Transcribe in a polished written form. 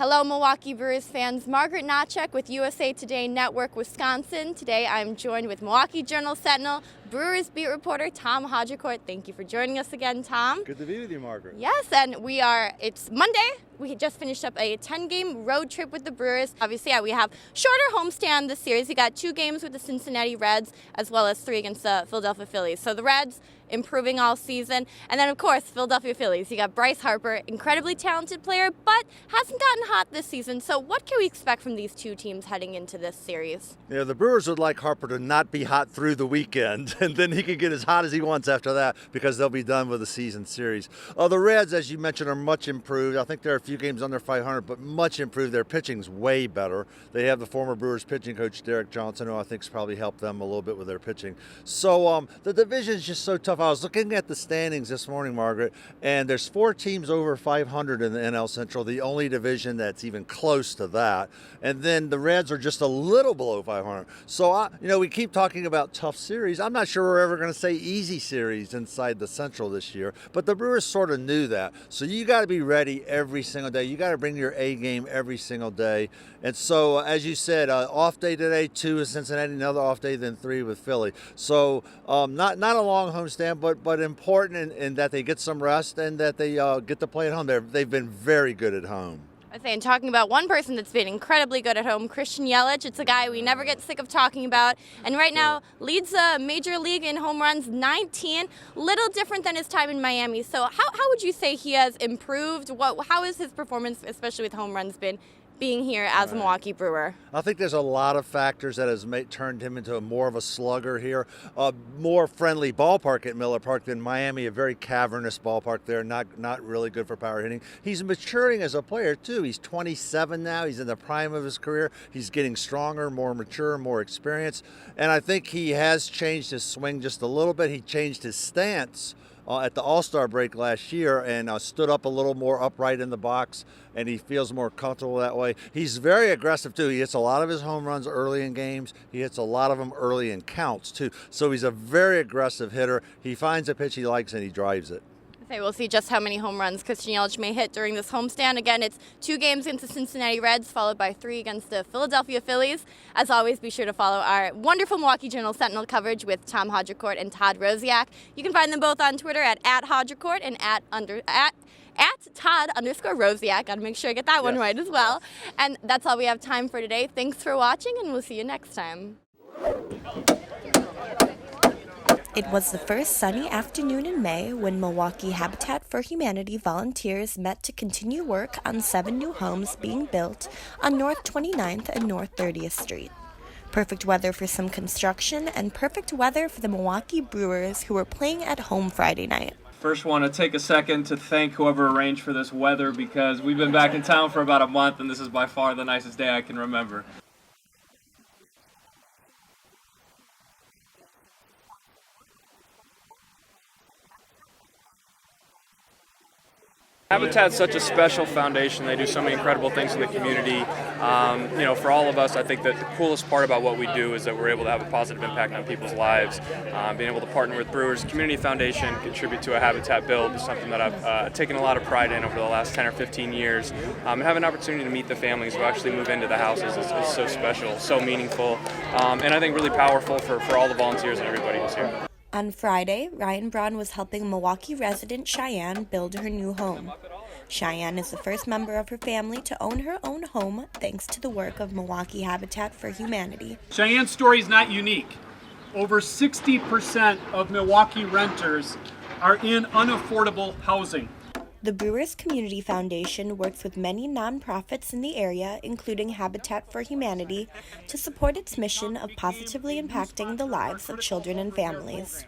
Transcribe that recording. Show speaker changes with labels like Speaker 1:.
Speaker 1: Hello, Milwaukee Brewers fans. Margaret Naczek with USA Today Network, Wisconsin. Today I'm joined with Milwaukee Journal-Sentinel, Brewers beat reporter Tom Haudricourt. Thank you for joining us again, Tom.
Speaker 2: Good to be with you, Margaret.
Speaker 1: Yes, and it's Monday. We just finished up a 10-game road trip with the Brewers. Obviously, we have shorter homestand this series. We got 2 games with the Cincinnati Reds, as well as 3 against the Philadelphia Phillies. So the Reds improving all season. And then, of course, Philadelphia Phillies. You got Bryce Harper, incredibly talented player, but hasn't gotten hot this season. So what can we expect from these 2 teams heading into this series?
Speaker 2: Yeah, the Brewers would like Harper to not be hot through the weekend, and then he can get as hot as he wants after that because they'll be done with the season series. The Reds, as you mentioned, are much improved. I think they're a few games under 500, but much improved. Their pitching's way better. They have the former Brewers pitching coach, Derek Johnson, who I think's probably helped them a little bit with their pitching. So the division's just so tough. I was looking at the standings this morning, Margaret, and there's 4 teams over 500 in the NL Central, the only division that's even close to that. And then the Reds are just a little below 500. So, we keep talking about tough series. I'm not sure we're ever going to say easy series inside the Central this year, but the Brewers sort of knew that. So you got to be ready every single day. You got to bring your A game every single day. And so, as you said, off day today, 2 with Cincinnati, another off day, then 3 with Philly. So not a long homestand, but important in that they get some rest and that they get to play at home. They've been very good at home.
Speaker 1: I say, and talking about one person that's been incredibly good at home, Christian Yelich. It's a guy we never get sick of talking about, and right now leads the major league in home runs, 19. Little different than his time in Miami. So how would you say he has improved? How has his performance, especially with home runs, been being here as a Milwaukee Brewer?
Speaker 2: I think there's a lot of factors that has turned him into more of a slugger here. A more friendly ballpark at Miller Park than Miami, a very cavernous ballpark there, not really good for power hitting. He's maturing as a player too. He's 27 now. He's in the prime of his career. He's getting stronger, more mature, more experienced. And I think he has changed his swing just a little bit. He changed his stance at the All-Star break last year and stood up a little more upright in the box, and he feels more comfortable that way. He's very aggressive too. He hits a lot of his home runs early in games. He hits a lot of them early in counts too. So he's a very aggressive hitter. He finds a pitch he likes and he drives it.
Speaker 1: Okay, we'll see just how many home runs Christian Yelich may hit during this homestand. Again, it's 2 games against the Cincinnati Reds, followed by 3 against the Philadelphia Phillies. As always, be sure to follow our wonderful Milwaukee Journal-Sentinel coverage with Tom Haudricourt and Todd Rosiak. You can find them both on Twitter at Haudricourt and at Todd_Rosiak. Got to make sure I get that one right as well. And that's all we have time for today. Thanks for watching, and we'll see you next time.
Speaker 3: It was the first sunny afternoon in May when Milwaukee Habitat for Humanity volunteers met to continue work on 7 new homes being built on North 29th and North 30th Street. Perfect weather for some construction and perfect weather for the Milwaukee Brewers, who were playing at home Friday night.
Speaker 4: First, want to take a second to thank whoever arranged for this weather, because we've been back in town for about a month and this is by far the nicest day I can remember. Habitat's such a special foundation. They do so many incredible things in the community. For all of us, I think that the coolest part about what we do is that we're able to have a positive impact on people's lives. Being able to partner with Brewers Community Foundation, contribute to a Habitat build is something that I've taken a lot of pride in over the last 10 or 15 years. And have an opportunity to meet the families who actually move into the houses is so special, so meaningful, and I think really powerful for all the volunteers and everybody who's here.
Speaker 3: On Friday, Ryan Braun was helping Milwaukee resident Cheyenne build her new home. Cheyenne is the first member of her family to own her own home thanks to the work of Milwaukee Habitat for Humanity.
Speaker 5: Cheyenne's story is not unique. Over 60% of Milwaukee renters are in unaffordable housing.
Speaker 3: The Brewers Community Foundation works with many nonprofits in the area, including Habitat for Humanity, to support its mission of positively impacting the lives of children and families.